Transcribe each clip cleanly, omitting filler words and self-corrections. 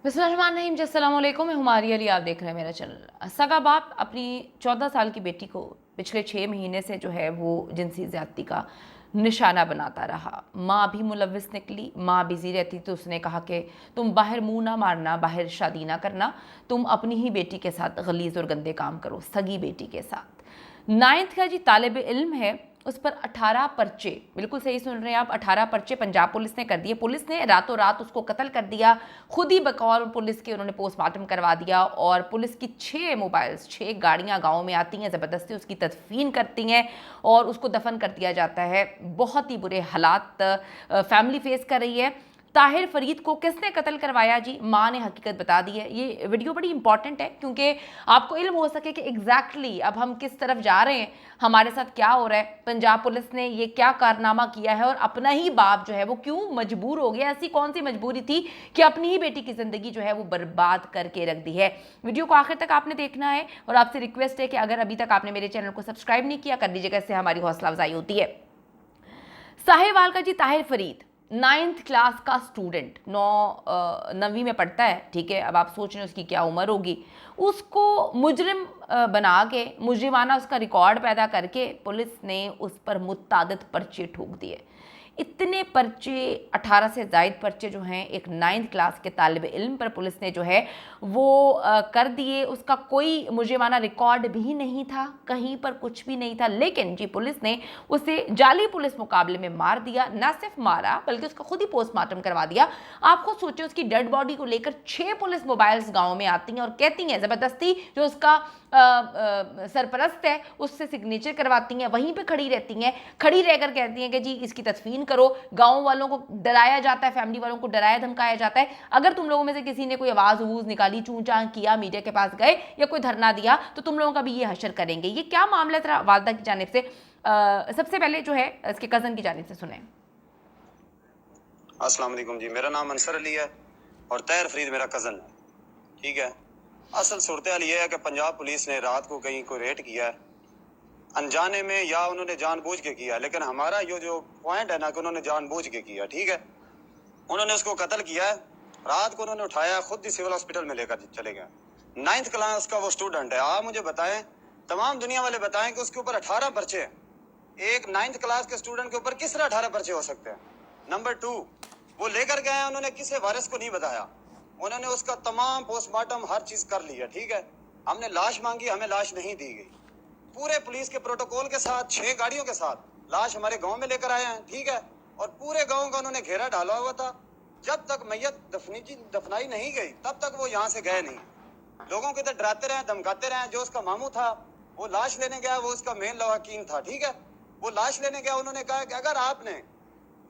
बिस्मिल्लाहिर्रहमानिर्रहीम जी, अस्सलाम वालेकुम। मैं हुमारी अली, आप देख रहे हैं मेरा चैनल। सगा बाप अपनी 14 साल की बेटी को पिछले 6 महीने से जो है वो जिनसी ज़्यादती का निशाना बनाता रहा। माँ भी मुलव्विस निकली, माँ बिज़ी रहती तो उसने कहा कि तुम बाहर मुंह ना मारना, बाहर शादी ना करना, तुम अपनी ही बेटी के साथ गलीज़ और गंदे काम करो, सगी बेटी के साथ। 9th का जी तालिब इल्म है, उस पर 18 पर्चे, बिल्कुल सही सुन रहे हैं आप, 18 पर्चे पंजाब पुलिस ने कर दिए। पुलिस ने रातों रात उसको कत्ल कर दिया, खुद ही बकौल पुलिस के उन्होंने पोस्टमार्टम करवा दिया। और पुलिस की 6 मोबाइल्स, 6 गाड़ियां गांव में आती हैं, ज़बरदस्ती उसकी तदफीन करती हैं और उसको दफन कर दिया जाता है। बहुत ही बुरे हालात फैमिली फेस कर रही है। ताहिर फरीद को किसने कत्ल करवाया जी, माँ ने हकीकत बता दी है। ये वीडियो बड़ी इंपॉर्टेंट है क्योंकि आपको इल्म हो सके कि एग्जैक्टली अब हम किस तरफ जा रहे हैं, हमारे साथ क्या हो रहा है, पंजाब पुलिस ने ये क्या कारनामा किया है और अपना ही बाप जो है वो क्यों मजबूर हो गया। ऐसी कौन सी मजबूरी थी कि अपनी ही बेटी की ज़िंदगी जो है वो बर्बाद करके रख दी है। वीडियो को आखिर तक आपने देखना है और आपसे रिक्वेस्ट है कि अगर अभी तक आपने मेरे चैनल को सब्सक्राइब नहीं किया, कर लीजिएगा, इससे हमारी हौसला अफजाई होती है। साहिवाल का जी ताहिर फरीद 9th क्लास का स्टूडेंट, 9वीं में पढ़ता है, ठीक है। अब आप सोच रहे हैं उसकी क्या उम्र होगी। उसको मुजरिम बना के, मुजरिमाना उसका रिकॉर्ड पैदा करके पुलिस ने उस पर मुत्तादिद पर्चे ठोक दिए। इतने पर्चे, 18 से ज़ायद पर्चे जो हैं एक 9th क्लास के तालिब इल्म पर पुलिस ने जो है वो कर दिए। उसका कोई मुजरिमाना रिकॉर्ड भी नहीं था, कहीं पर कुछ भी नहीं था, लेकिन जी पुलिस ने उसे जाली पुलिस मुकाबले में मार दिया। ना सिर्फ मारा बल्कि उसका खुद ही पोस्टमार्टम करवा दिया। आप खुद सोचिए, उसकी डेड बॉडी को लेकर 6 पुलिस मोबाइल्स गांव में आती हैं और कहती हैं ज़बरदस्ती, जो उसका सरपरस्त है उससे सिग्नेचर करवाती हैं, वहीं पे खड़ी रहती हैं, खड़ी रहकर कहती हैं कि जी इसकी तदफीन करो। गांव वालों को डराया जाता है, फैमिली वालों को डराया धमकाया जाता है। अगर तुम लोगों में से किसी ने कोई आवाज़ वूज निकाली, चूं चां किया, मीडिया के पास गए या कोई धरना दिया, तो तुम लोगों का भी ये हशर करेंगे। ये क्या मामला था वालदा की जानिब से? सबसे पहले जो है इसके कज़न की जानिब से सुने। अस्सलाम वालेकुम जी, मेरा नाम अंसर अली है और ताहिर फरीद मेरा कज़न है, ठीक है। असल सूरत हाल ये है कि पंजाब पुलिस ने रात को कहीं कोई रेड किया है, अनजाने में या उन्होंने जानबूझ के किया, लेकिन हमारा ये जो पॉइंट है ना कि उन्होंने जानबूझ के किया, ठीक है। उन्होंने उसको कत्ल किया है, रात को उन्होंने उठाया, खुद ही सिविल हॉस्पिटल में लेकर चले गए। 9th क्लास का वो स्टूडेंट है। आप मुझे बताएं, तमाम दुनिया वाले बताएं कि उसके ऊपर 18 पर्चे हैं। एक 9th क्लास के स्टूडेंट के ऊपर किस तरह 18 पर्चे हो सकते हैं? नंबर 2, वो लेकर गए, उन्होंने किसी वारिस को नहीं बताया, उन्होंने उसका तमाम पोस्टमार्टम हर चीज कर लिया, ठीक है। हमने लाश मांगी, हमें लाश नहीं दी गई। पूरे पुलिस के प्रोटोकॉल के साथ 6 गाड़ियों के साथ लाश हमारे गांव में लेकर आए हैं, ठीक है। और पूरे गांव का उन्होंने घेरा डाला हुआ था। जब तक मैयत दफनाई नहीं गई तब तक वो यहाँ से गए नहीं। लोगों को इधर डराते रहे, धमकाते रहे। जो उसका मामू था वो लाश लेने गया, वो उसका मेन लवाकीन था, ठीक है। वो लाश लेने गया, उन्होंने कहा कि अगर आपने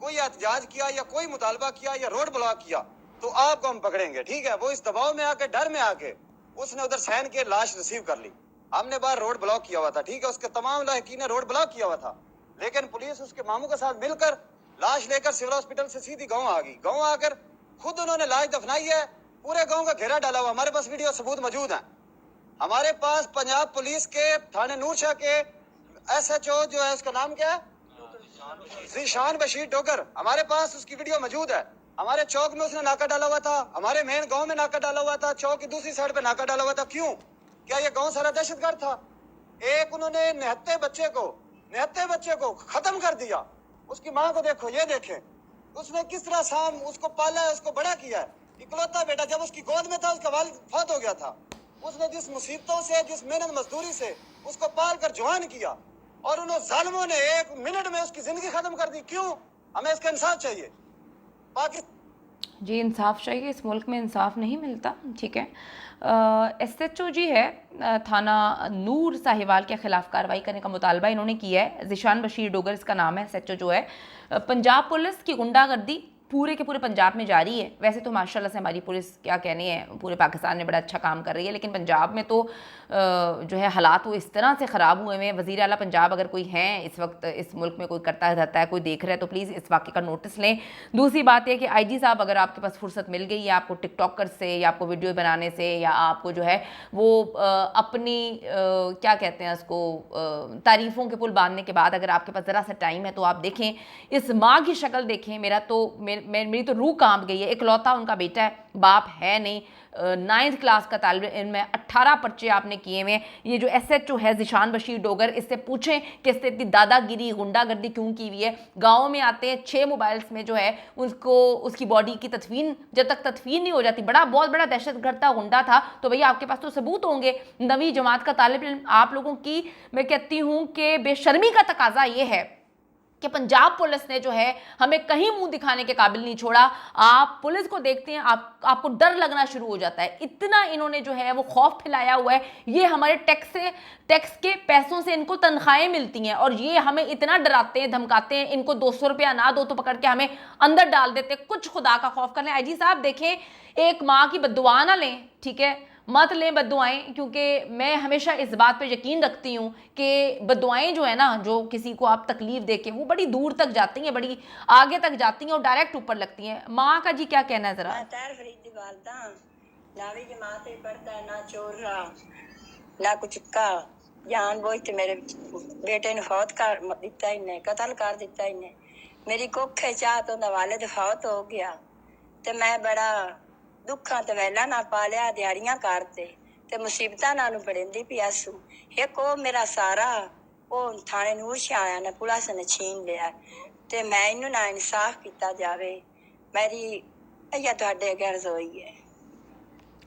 कोई एहतजाज किया या कोई मुतालबा किया या रोड ब्लॉक किया तो आपको हम पकड़ेंगे, ठीक है। वो इस दबाव में आके, डर में आके उसने उधर सहन के लाश रिसीव कर ली। हमने बाहर रोड ब्लॉक किया हुआ था, ठीक है। उसके तमाम लायकीन ने रोड ब्लॉक किया हुआ था, लेकिन पुलिस उसके मामू के साथ मिलकर लाश लेकर सिविल हॉस्पिटल से सीधी गाँव आ गई। गाँव आकर खुद उन्होंने लाश दफनाई है, पूरे गाँव का घेरा डाला हुआ। हमारे पास वीडियो सबूत मौजूद है। हमारे पास पंजाब पुलिस के थाने नूरशाह के SHO जो है, उसका नाम क्या है, ज़ीशान बशीर डोगर, हमारे पास उसकी वीडियो मौजूद है। हमारे चौक में उसने नाका डाला हुआ था, हमारे मेन गांव में नाका डाला हुआ था, चौक की दूसरी साइड पे नाका डाला हुआ था। क्यों? क्या ये गांव सारा दहशतगर्द था? एक उन्होंने निहत्ते बच्चे को खत्म कर दिया। उसकी माँ को देखो, ये देखें उसने किस तरह उसको पाला है, उसको बड़ा किया है। इकलौता बेटा जब उसकी गोद में था, उसका वालिद फौत हो गया था। उसने जिस मुसीबतों से, जिस मेहनत मजदूरी से उसको पाल कर जवान किया, और उन जालिमों ने 1 मिनट में उसकी जिंदगी खत्म कर दी। क्यों? हमें इसका इंसाफ चाहिए। जी इंसाफ चाहिए, इस मुल्क में इंसाफ नहीं मिलता, ठीक है। SHO जी है थाना नूर साहिवाल के खिलाफ कार्रवाई करने का मुतालबा इन्होंने किया है। ज़ीशान बशीर डोगर इसका नाम है, SHO जो है। पंजाब पुलिस की गुंडागर्दी पूरे के पूरे पंजाब में जारी है। वैसे तो माशाल्लाह से हमारी पुलिस, क्या कहने हैं, पूरे पाकिस्तान में बड़ा अच्छा काम कर रही है, लेकिन पंजाब में तो जो है हालात वो इस तरह से ख़राब हुए हैं। वज़ीर आला पंजाब अगर कोई हैं इस वक्त इस मुल्क में, कोई करता धरता है, कोई देख रहा है, तो प्लीज़ इस वाक़े का नोटिस लें। दूसरी बात यह कि IG साहब, अगर आपके पास फुर्सत मिल गई या आपको टिकटॉकर से या आपको वीडियो बनाने से या आपको जो है वो अपनी क्या कहते हैं उसको, तारीफ़ों के पुल बांधने के बाद अगर आपके पास ज़रा सा टाइम है तो आप देखें, इस माँ की शक्ल देखें। मेरी तो रूह कांप गई है। इकलौता उनका बेटा है, बाप है नहीं, 9th क्लास का तालिब इल्म है, 18 पर्चे आपने किए हुए हैं। ये जो SHO है ज़ीशान बशीर डोगर, इससे पूछें कि इससे इतनी दादागिरी गुंडागर्दी क्यों की हुई है। गाँव में आते हैं 6 मोबाइल्स में जो है उसको उसकी बॉडी की तदफीन, जब तक तदफीन नहीं हो जाती, बहुत बड़ा दहशतगर्द था, गुंडा था, तो भैया आपके पास तो सबूत होंगे। 9वीं जमात का तालिब इल्म, आप लोगों की मैं कहती हूँ कि बेशर्मी का तकाजा ये है कि पंजाब पुलिस ने जो है हमें कहीं मुंह दिखाने के काबिल नहीं छोड़ा। आप पुलिस को देखते हैं, आपको डर लगना शुरू हो जाता है। इतना इन्होंने जो है वो खौफ फैलाया हुआ है। ये हमारे टैक्स के पैसों से इनको तनख्वाहें मिलती हैं और ये हमें इतना डराते हैं, धमकाते हैं। इनको 200 रुपया ना दो तो पकड़ के हमें अंदर डाल देते। कुछ खुदा का खौफ कर लें। IG साहब देखें, एक माँ की बद्दुआ ना लें, ठीक है, मत लें बद्दुआएं, क्योंकि मैं हमेशा इस बात पे यकीन रखती हूँ कि बद्दुआएं जो है ना, जो किसी को आप तकलीफ दे के, वो बड़ी दूर तक जाती हैं, बड़ी आगे तक जाती हैं और डायरेक्ट ऊपर लगती हैं। माँ का जी क्या कहना है जरा? तैर फरीद दी वालदा 9वीं जमात में पढ़ता है, ना चोर रहा ना कुछ का जान बोझ ते मेरे बेटे ने फौत कर दिता, इन्हें कतल कर दिता। इन्हें मेरी कुख चाह तो वालिद फौत हो गया ते मैं बड़ा दुखा ते वैला ना पालिया, दिहाड़ियां करते ते मुसीबतां नानू पड़ेंदी पियासू। एक वो मेरा सारा वो थाने नूर आया ने पुलिस ने छीन लिया ते मैं इनू ना इंसाफ किया जावे। मेरी अय्या तुहाडे अगे अर्ज होई है।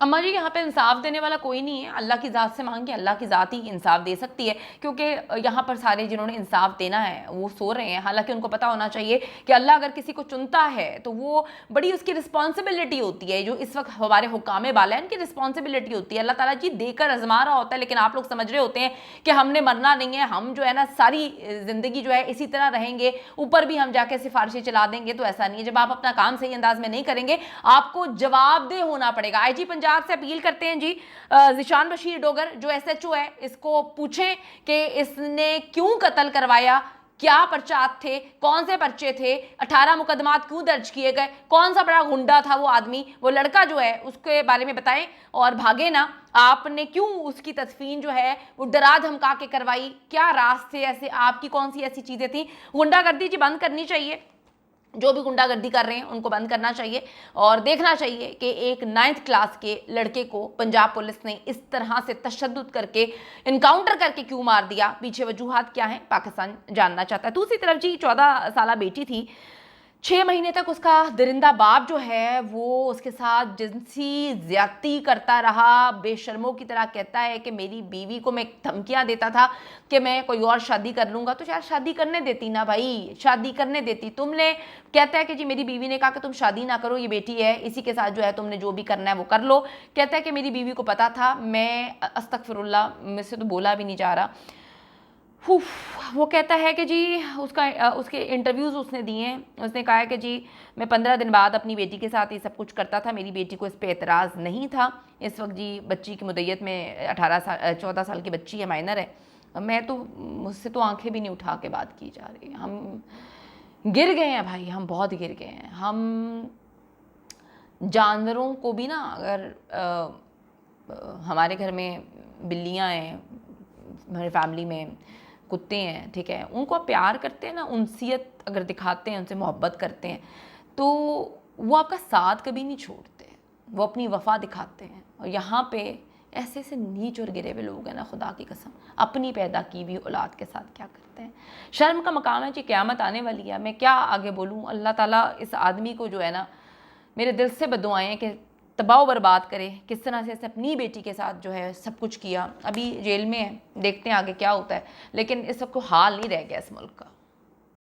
अम्मा जी, यहाँ पे इंसाफ देने वाला कोई नहीं है। अल्लाह की ज़ात से मांगे, अल्लाह की ज़ात ही इंसाफ दे सकती है, क्योंकि यहाँ पर सारे जिन्होंने इंसाफ देना है वो सो रहे हैं। हालांकि उनको पता होना चाहिए कि अल्लाह अगर किसी को चुनता है तो वो बड़ी उसकी रिस्पॉन्सिबिलिटी होती है। जो इस वक्त हमारे हुकामे वाला है, उनकी रिस्पॉन्सिबिलिटी होती है। अल्लाह ताला जी देकर आजमा रहा होता है, लेकिन आप लोग समझ रहे होते हैं कि हमने मरना नहीं है, हम जो है ना सारी ज़िंदगी जो है इसी तरह रहेंगे, ऊपर भी हम जाके सिफारिशें चला देंगे। तो ऐसा नहीं है। जब आप अपना काम सही अंदाज में नहीं करेंगे, आपको जवाबदेह होना पड़ेगा। IG पंजाब से अपील करते हैं जी, ज़ीशान बशीर डोगर जो SHO है, इसको पूछें कि इसने क्यों कत्ल करवाया, क्या पर्चात थे, कौन से पर्चे थे, 18 मुकदमात क्यों दर्ज किए गए, कौन सा बड़ा गुंडा था वो आदमी, वो लड़का जो है उसके बारे में बताएं और भागे ना। आपने क्यों उसकी तदफीन जो है वो डरा धमका के करवाई, क्या राज थे ऐसे, आपकी कौन सी ऐसी चीज़ें थी। गुंडागर्दी जी बंद करनी चाहिए, जो भी गुंडागर्दी कर रहे हैं उनको बंद करना चाहिए और देखना चाहिए कि एक 9th क्लास के लड़के को पंजाब पुलिस ने इस तरह से तशद्दुद करके इनकाउंटर करके क्यों मार दिया, पीछे वजूहात क्या हैं, पाकिस्तान जानना चाहता है। दूसरी तरफ जी 14 साल बेटी थी, 6 महीने तक उसका दरिंदा बाप जो है वो उसके साथ जिनसी ज्यादती करता रहा। बेशर्मों की तरह कहता है कि मेरी बीवी को मैं धमकियां देता था कि मैं कोई और शादी कर लूँगा, तो शायद शादी करने देती ना भाई, शादी करने देती। तुमने कहता है कि जी मेरी बीवी ने कहा कि तुम शादी ना करो, ये बेटी है, इसी के साथ जो है तुमने जो भी करना है वो कर लो। कहता है कि मेरी बीवी को पता था, मैं अस्तगफिरुल्लाह, मुझसे तो बोला भी नहीं जा रहा। वो कहता है कि जी उसके इंटरव्यूज़ उसने दिए हैं, उसने कहा है कि जी मैं 15 दिन बाद अपनी बेटी के साथ ये सब कुछ करता था, मेरी बेटी को इस पे एतराज़ नहीं था। इस वक्त जी बच्ची की मुद्दत में 14 साल की बच्ची है, माइनर है। मैं तो मुझसे तो आंखें भी नहीं उठा के बात की जा रही। हम गिर गए हैं भाई, हम बहुत गिर गए हैं। हम जानवरों को भी ना, अगर हमारे घर में बिल्लियाँ हैं, हमारे फैमिली में कुत्ते हैं, ठीक है, उनको आप प्यार करते हैं ना, उनसियत अगर दिखाते हैं, उनसे मोहब्बत करते हैं, तो वो आपका साथ कभी नहीं छोड़ते, वो अपनी वफा दिखाते हैं। और यहाँ पे ऐसे ऐसे नीच और गिरे हुए लोग हैं ना, खुदा की कसम, अपनी पैदा की हुई औलाद के साथ क्या करते हैं। शर्म का मकाम है जी, क़यामत आने वाली है। मैं क्या आगे बोलूँ। अल्लाह ताला इस आदमी को जो है ना, मेरे दिल से बदुआएं हैं कि तबाह बर्बाद करे। किस तरह से इसने अपनी बेटी के साथ जो है सब कुछ किया। अभी जेल में है, देखते हैं आगे क्या होता है, लेकिन इस वक्त को हाल नहीं रह गया इस मुल्क का।